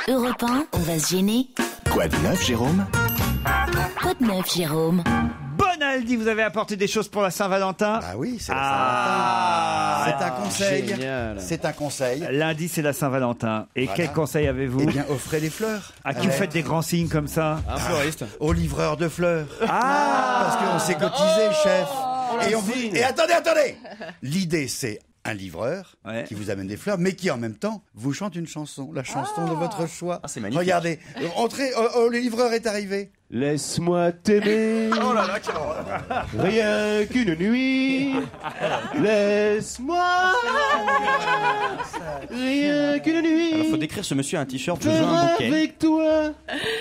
Europe 1, on va se gêner. Quoi de neuf, Jérôme? Quoi de neuf, Jérôme? Bonaldi, vous avez apporté des choses pour la Saint-Valentin? Ah oui, c'est la Saint-Valentin. C'est un conseil. Génial. C'est un conseil. Lundi, c'est la Saint-Valentin. Et Voilà. quel conseil avez-vous? Eh bien, offrez des fleurs. À qui vous faites des grands signes comme ça? Un fleuriste. Au livreur de fleurs. Ah, Parce qu'on s'est cotisé, chef. Et attendez. L'idée, c'est un livreur Ouais. qui vous amène des fleurs, mais qui en même temps vous chante une chanson, la chanson de votre choix. Ah, c'est magnifique. Regardez, entrez, le livreur est arrivé. Laisse-moi t'aimer. Oh là là, quelle horreur. Rien qu'une nuit. Laisse-moi. Rien qu'une nuit. Alors, faut décrire ce monsieur à un t-shirt, je veux Faire un bouquet. avec toi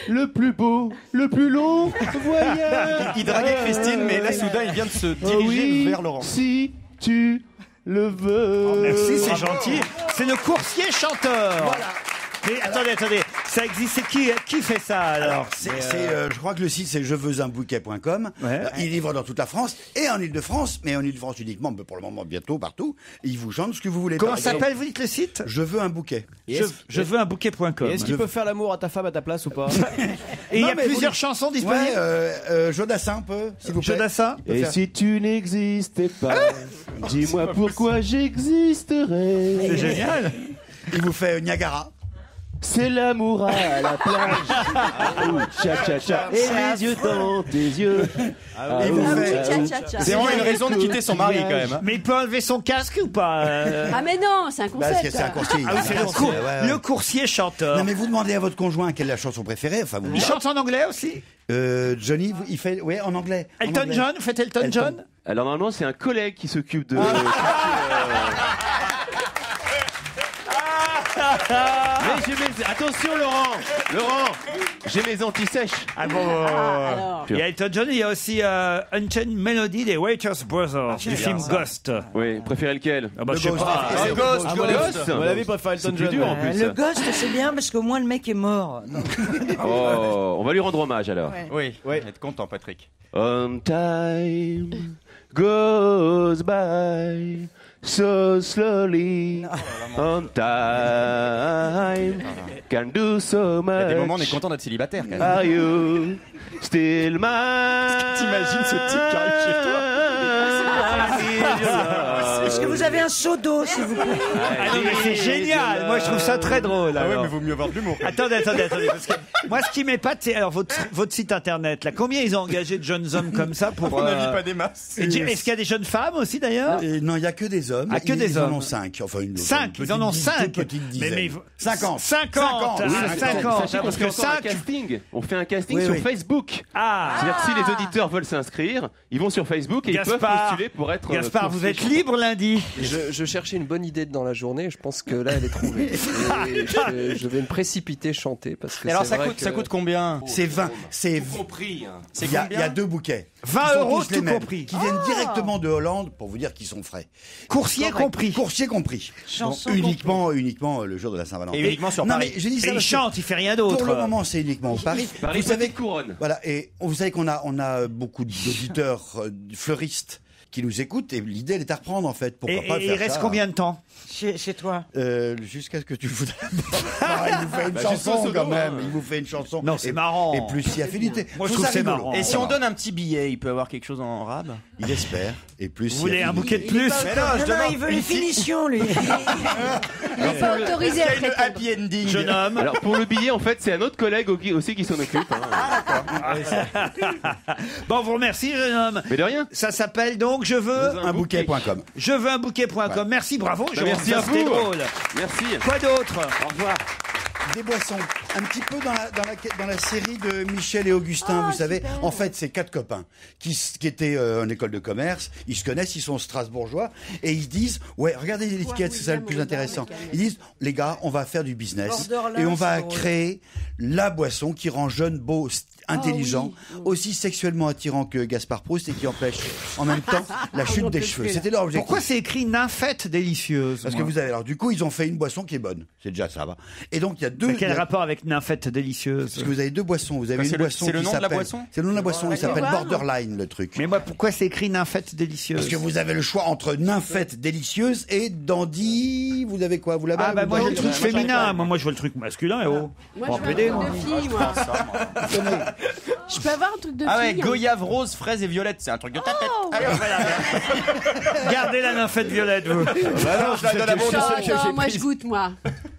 le plus beau, le plus long voyage. Il draguait Christine, mais là, soudain, il vient de se Oh diriger oui, vers Laurent. si tu le veux. merci, c'est gentil. C'est le coursier chanteur. Mais attendez, ça existe. C'est qui fait ça alors? Je crois que le site c'est jeveusunbouquet.com. Ouais. Il livre dans toute la France et en Ile-de-France, mais en Ile-de-France uniquement, mais pour le moment bientôt partout. Et il vous chante ce que vous voulez. Comment Par exemple, s'appelle, vous dites le site? Je veux un bouquet. Je veux un bouquet.com. Est-ce qu'il peut faire l'amour à ta femme à ta place ou pas? Et il y Non, a mais plusieurs vous- chansons disponibles. Ouais, Jodassin un peu, s'il vous plaît. Jodassin. Et si tu n'existais pas, dis-moi pourquoi j'existerais. C'est génial. Il vous fait Niagara. C'est l'amour à la plage. Ouh, tcha tcha tcha. Et les yeux dans tes yeux. Il vous fait. C'est vraiment une raison de quitter son mari, quand même. Hein. Mais il peut enlever son casque ou pas? Ah mais non, c'est un Bah, concept. c'est un coursier. Ah oui, c'est le coursier chanteur. Non mais vous demandez à votre conjoint quelle est la chanson préférée. Enfin vous. Il chante en anglais aussi? Johnny, il fait, oui, en anglais. En Elton anglais. John, vous faites Elton John? Alors normalement c'est un collègue qui s'occupe de... Mais j'ai mes... Attention Laurent, j'ai mes anti-sèches. Ah bon. alors. Il y a Elton John, il y a aussi Unchained Melody des Waiters Brothers du film Ghost. Oui, préférez lequel? Ah bah je sais Ghost. pas. Et c'est Ghost, Ah, Ghost. À mon avis, préfère Elton John. C'est plus dur en plus. Le Ghost, c'est bien parce qu'au moins le mec est mort. Oh, on va lui rendre hommage alors. Oui, être content, Patrick. On time goes by so slowly. On time can do so much. Il y a des moments, on est content d'être célibataire, quand même. Are you still mine? T'imagines ce type qui arrive chez toi? Est-ce que vous avez un seau d'eau, s'il vous plaît? Ah non mais c'est génial. Moi je trouve ça très drôle. Ah ouais, alors. mais vaut mieux avoir de l'humour. Attendez, parce que moi ce qui m'épate c'est alors votre site internet là. Combien ils ont engagé de jeunes hommes comme ça pour On n'en vit pas des masses. Et est-ce qu'il y a des jeunes femmes aussi d'ailleurs? Et non, il n'y a que des hommes. Ah, que des Ils hommes. en ont 5. Enfin, Ils en ont 5. Deux petites dizaines. Mais 50. 50. Oui, Ah, 50. Sachez Parce qu'on que fait un 5. casting. On fait un casting Oui, sur oui. Facebook. Ah. C'est-à-dire que si les auditeurs veulent s'inscrire, ils vont sur Facebook et ils peuvent Gaspard, postuler pour être. Gaspard, vous êtes libre lundi. Je cherchais une bonne idée dans la journée et je pense que là elle est trouvée. Et je vais me précipiter chanter parce que Et alors, c'est vrai ça coûte combien? C'est 20. C'est compris. Hein. C'est il y a combien? 2 bouquets. 20 Qui sont euros tous les tout mêmes, compris. Qui viennent directement de Hollande pour vous dire qu'ils sont frais. Coursier compris. Coursier compris. Chanson uniquement le jour de la Saint-Valentin. Et uniquement sur Non Paris. mais j'ai dit ça Et il parce que chante, il fait rien d'autre. pour le moment c'est uniquement au Paris. Paris, Vous savez couronne. Voilà, et vous savez qu'on a beaucoup d'auditeurs fleuristes qui nous écoutent et l'idée elle est à reprendre en fait. Pourquoi pas Et faire il reste ça, combien de temps? Chez toi. Jusqu'à ce que tu voudrais. Il vous fait une Bah, juste au chanson solo, quand même. hein. Il vous fait une chanson. Non, c'est Et- marrant. Et plus si affinité. Moi, je Trouve trouve ça c'est rigolo. marrant. Et si on donne un petit billet, il peut avoir quelque chose en rab? Il espère. Et plus. Vous voulez un bouquet de plus? Mais non, je Non, demande. il veut les finitions, lui. Il est pas autorisé à Quel traiter. happy ending. Jeune homme. Alors pour le billet, en fait, c'est un autre collègue aussi qui s'en occupe. Hein. Bon, on vous remercie, jeune homme. Mais de rien. Ça s'appelle donc Je veux Un bouquet.com. Je veux un bouquet.com. Merci, bravo. Jérôme, merci ça, à c'était vous. drôle. Merci. Quoi d'autre? Au revoir. Des boissons. Un petit peu dans la série de Michel et Augustin, vous savez. En fait, c'est 4 copains qui étaient en école de commerce. Ils se connaissent, ils sont strasbourgeois. Et ils disent, ouais, regardez l'étiquette, c'est ça le plus intéressant. Ils disent, les gars, on va faire du business. Borderline, Et on va c'est drôle. créer la boisson qui rend jeune, beau, intelligent, aussi sexuellement attirant que Gaspard Proust et qui empêche en même temps la chute des cheveux. C'était leur objectif. Pourquoi c'est écrit nymphette délicieuse? Parce que vous avez, alors du coup, ils ont fait une boisson qui est bonne. C'est déjà ça, va. Et donc, il y a deux. Mais quel il y a- rapport avec nymphette délicieuse? Parce que vous avez deux boissons. Vous avez C'est une le- boisson c'est le qui nom de la s'appelle- boisson C'est le nom de la boisson. Il s'appelle voir. Borderline, le truc. Mais moi, pourquoi c'est écrit nymphette délicieuse? Parce que vous avez le choix entre nymphette délicieuse et dandy. Vous avez quoi? Vous l'avez? Ah bah moi j'ai le Dandy. truc féminin, moi je veux le truc masculin, et oh. Moi, Pas en je veux un PD, truc moi. de fille, moi. Je peux avoir un truc de fille. Ah ouais, hein. goyave, rose, fraise et violette, c'est un truc de ta tête. Oh. Allez, on va la Gardez la nymphette violette, vous. Bah non, je la donne à mon Attends, moi je goûte, moi.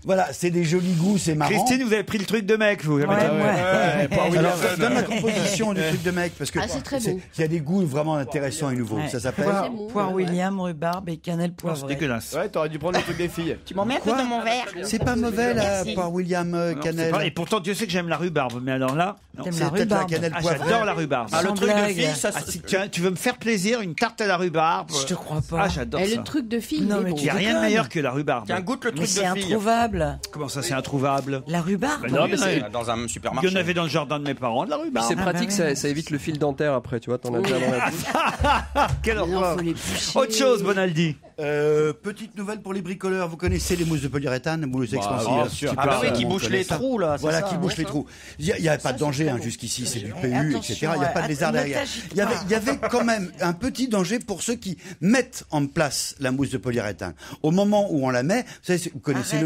Voilà, c'est des jolis goûts, c'est marrant. Christine, vous avez pris le truc de mec, vous. Alors, donne la composition du truc de mec parce que Ah, c'est très bon. il y a des goûts vraiment intéressants et nouveaux. Ouais. Ça s'appelle. Poire, C'est bon, poire ouais. William, rhubarbe et cannelle C'est poivrée. dégueulasse. Ouais, t'aurais dû prendre le truc des filles. Tu m'en mets un peu dans mon verre. C'est pas mauvais là, par William Non, c'est Cannelle. pas- Et pourtant, Dieu sait que j'aime la rhubarbe, mais alors là, non. T'aimes C'est la peut-être la rhubarbe? cannelle Ah, poivrée. j'adore la rhubarbe. Ah, le Sans truc de blague. fille, ça Ah, si tu veux me faire plaisir, une tarte à la rhubarbe. Je te crois pas. Ah, j'adore Et ça. le truc de fille, Non, il est mais bon. Il n'y a rien de meilleur que la rhubarbe. Tiens, goûte le Mais truc c'est de fille. introuvable. Comment ça, c'est introuvable? La rhubarbe. Ben non, Oui, mais c'est non, dans un il supermarché. y en avait dans le jardin de mes parents, de la Puis rhubarbe. c'est Ah, pratique, bah oui. ça évite le fil dentaire après, tu vois, t'en as déjà dans la bouche. Quelle Mais non, horreur. faut les boucher. Autre chose, Bonaldi. Petite nouvelle pour les bricoleurs. Vous connaissez les mousses de polyuréthane, mousses expansives. bien sûr. Ah bah oui, Tout qui le monde bouche connaît les ça. trous là. c'est Voilà, ça, qui hein. bouche les trous. Il n'y a pas de danger jusqu'ici, c'est du PU, etc. Il n'y a pas de lézard ne derrière. t'agite Il y avait quand même un petit danger pour ceux qui mettent en place la mousse de polyuréthane. Au moment où on la met, vous savez, vous connaissez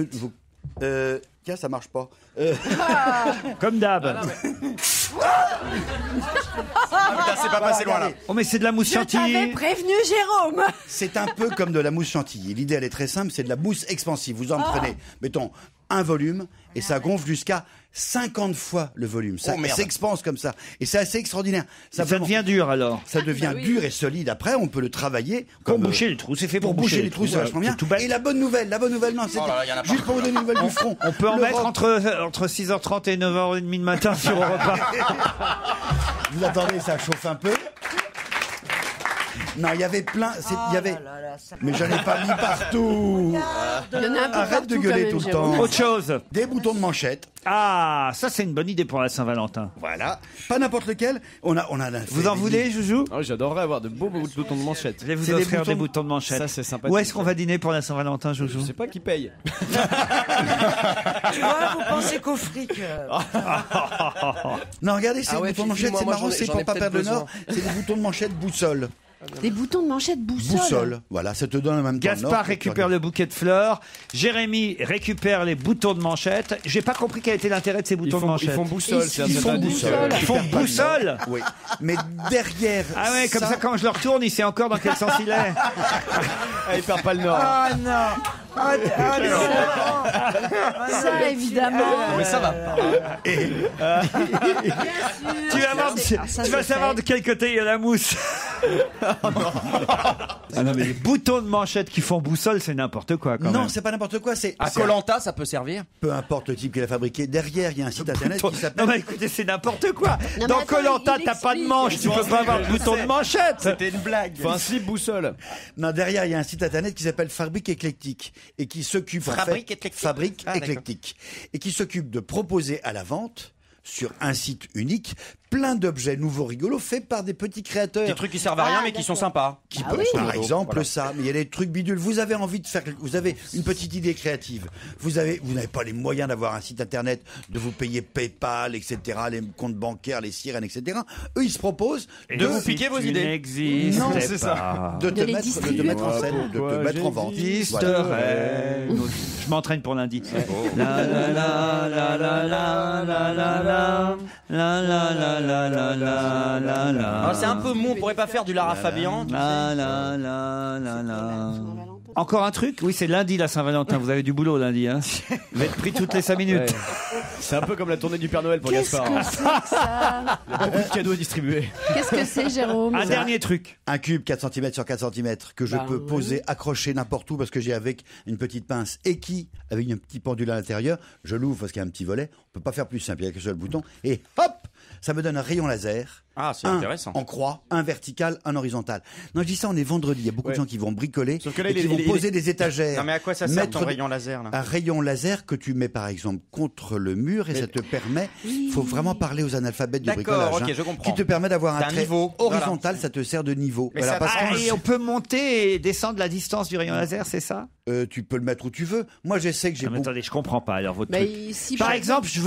tiens, ça marche pas. Comme d'hab. Ah putain, c'est pas passé loin là. Regardez, Oh, mais c'est de la mousse Je t'avais chantilly. prévenu, Jérôme. c'est un peu comme de la mousse chantilly. L'idée, elle est très simple, c'est de la mousse expansive. Vous en prenez, mettons, un volume, et ça gonfle jusqu'à 50 fois le volume. Ça Oh, merde. s'expanse comme ça. Et c'est assez extraordinaire. Ça devient dur alors. Ça devient dur et solide. Après, on peut le travailler. Pour comme, boucher les trous, c'est fait pour boucher les trous, c'est vachement bien. tout bête. Et la bonne nouvelle, non, c'est Oh là là, y en a pas. juste pour vous donner une nouvelle du front. On peut en mettre L'Europe- entre 6h30 et 9h30 le matin sur Europe 1. Vous attendez, ça chauffe un peu. Non, il y avait plein. Il y avait. Mais j'en ai pas mis partout. Il y en a un peu Arrête partout de quand gueuler même, tout le Jérôme. temps. Autre chose. Des boutons de manchette. Ah, ça c'est une bonne idée pour la Saint-Valentin. Voilà. Pas n'importe lequel. On a Vous en voulez, Joujou? Ah oui, j'adorerais avoir de beaux boutons de manchette. Je vais vous C'est des offrir des boutons- boutons de manchette. Ça, c'est sympathique. Où est-ce qu'on va dîner pour la Saint-Valentin, Je Joujou? sais pas qui paye. Tu vois, vous pensez qu'au fric. Non, regardez, ces Ah ouais, boutons de file-moi, manchette, c'est moi, marrant, j'en ai- c'est j'en pour ai pas peut-être perdre le besoin. nord. C'est des boutons de manchette boussole. Des boutons de manchette boussole. Boussole. Voilà, ça te donne en même temps le nord. Gaspard récupère le bouquet de fleurs. Jérémy récupère les boutons de manchette. J'ai pas compris quel était l'intérêt de ces Ils boutons de font, manchette. ils font boussole, Ils c'est un font certain boussole. Ils font boussole. Oui. Mais derrière. Ah ouais, comme ça quand je le retourne, il sait encore dans quel sens il est. Ah, il perd pas le nord. Ah non. Ah non. Ça, évidemment. Mais ça va pas. Tu vas, voir, ça, tu vas c'est savoir fait. de quel côté il y a la mousse. Ah non, mais les boutons de manchette qui font boussole, c'est n'importe quoi quand Non, même. c'est pas n'importe quoi. C'est À c'est- Koh-Lanta, ça peut servir. peu importe le type qui l'a fabriqué. Derrière, il y a un site internet qui Non s'appelle. mais écoutez, c'est n'importe quoi. mais Dans attends, Koh-Lanta, il t'as pas de explique. manche, tu peux pas avoir de bouton de manchette. C'était une blague. Faut un slip boussole. Non, derrière, il y a un site internet qui s'appelle Fabrique Éclectique et qui s'occupe en Fabrique fait, Éclectique. Fabrique Ah, d'accord. Éclectique et qui s'occupe de proposer à la vente sur un site unique plein d'objets nouveaux rigolos faits par des petits créateurs. Des trucs qui servent à rien mais qui sont sympas. Qui Ah peuvent, oui. par exemple, ça, mais il y a des trucs bidules. Vous avez envie de faire, vous avez une petite idée créative. Vous n'avez pas les moyens d'avoir un site internet, de vous payer PayPal, etc., les comptes bancaires, les sirènes, etc. Eux, ils se proposent De vous piquer vos idées. N'existe Non, c'est ça. de te les mettre, de te distribuer. mettre en scène, de te Pourquoi mettre en vente. Existerait. Je m'entraîne pour lundi. La la la la la la la la la la la la la la la la la. Ah, c'est un peu mou, on pourrait pas faire du Lara Fabian. La la la la la. Encore un truc? Oui, c'est lundi la Saint-Valentin. Vous avez du boulot lundi, hein? Vous êtes pris toutes les 5 minutes. Ouais. C'est un peu comme la tournée du Père Noël pour Qu'est-ce Gaspard. que c'est que ça? Il y a beaucoup de cadeaux à distribuer. Qu'est-ce que c'est, Jérôme? Un dernier truc. Un cube 4 cm sur 4 cm que je Bah peux oui. poser, accrocher n'importe où parce que j'ai avec une petite pince et qui, avec un petit pendule à l'intérieur, je l'ouvre parce qu'il y a un petit volet. On peut pas faire plus simple, il y a qu'un seul bouton et hop, ça me donne un rayon laser Ah, c'est un intéressant. en croix, un vertical, un horizontal. Non, je dis ça, on est vendredi. Il y a beaucoup de gens qui vont bricoler Sauf que là, et qui vont poser des étagères. Non, mais à quoi ça sert ton rayon laser là? Un rayon laser que tu mets par exemple contre le mur et ça te permet. Il faut vraiment parler aux analphabètes du D'accord, bricolage. ok, je comprends. Qui te permet d'avoir un D'un trait niveau, horizontal. Ça te sert de niveau. Mais Voilà, ça- parce que Et on peut monter et descendre la distance du rayon laser, c'est ça? tu peux le mettre où tu veux. Moi, je sais que j'ai Non, mais beaucoup. attendez, je comprends pas alors votre Bah, truc. si Par exemple, je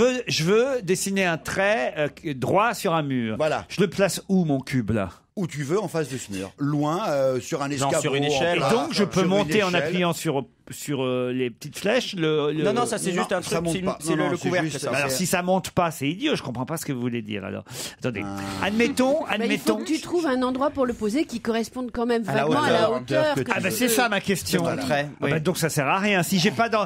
veux dessiner un trait droit sur un mur. Voilà. Je le place où mon cube là? Où tu veux en face de ce mur. Loin, sur un Genre escabeau. sur une échelle. Et en donc je plat, peux sur une monter en échelle. appuyant sur les petites flèches. Non, non, ça c'est Non, juste un ça truc, monte c'est une- pas. c'est Non, le non, le c'est couvercle, juste- ça. Alors si ça monte pas, c'est idiot. Je comprends pas ce que vous voulez dire. Alors, attendez. Admettons. Bah, il faut que tu trouves un endroit pour le poser qui corresponde quand même À la vaguement à la hauteur hauteur. que que tu Ah tu bah veux. c'est ça ma question. C'est ton trait, Ah oui. bah, donc ça sert à rien. Si j'ai pas Bah,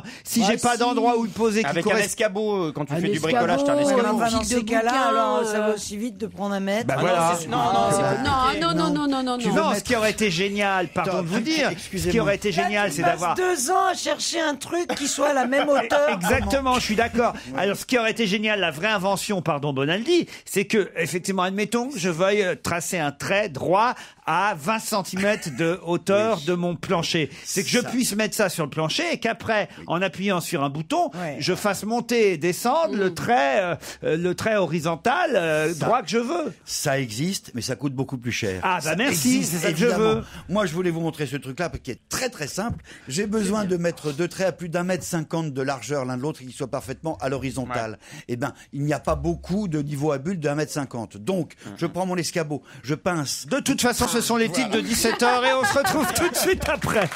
pas d'endroit où le poser qui Avec un correspond. escabeau, quand tu Un fais du escabeau, bricolage, t'as un Ouais, mais escabeau. enfin, dans fil ces de cas-là, bouquin, alors ça va aussi vite de prendre un mètre. Bah Ah voilà. non, c'est- non, non, c'est compliqué. Non. Non, ce qui aurait été génial, pardon de vous dire, ce qui aurait été génial, c'est d'avoir. 2 ans à chercher un truc qui soit à la même hauteur. Exactement, je suis d'accord. Alors, ce qui aurait été génial, la vraie invention, pardon Bonaldi, c'est que, effectivement, admettons que je veuille tracer un trait droit à 20 cm de hauteur de mon plancher. C'est que je puisse mettre ça sur le plancher et qu'après, en appuyant sur un bouton, Ouais. je fasse monter et descendre le trait horizontal droit que je veux. Ça existe, mais ça coûte beaucoup plus cher. Ah, bah, Ça merci, existe, c'est ça que je évidemment. veux. Moi, je voulais vous montrer ce truc-là qui est très très simple. J'ai besoin de mettre deux traits à plus d'1,50 m de largeur l'un de l'autre et qui soient parfaitement à l'horizontale. Eh ben, il n'y a pas beaucoup de niveaux à bulles de 1,50 m. Donc, je prends mon escabeau, je pince. De toute façon, ce sont les titres de 17h et on se retrouve tout de suite après.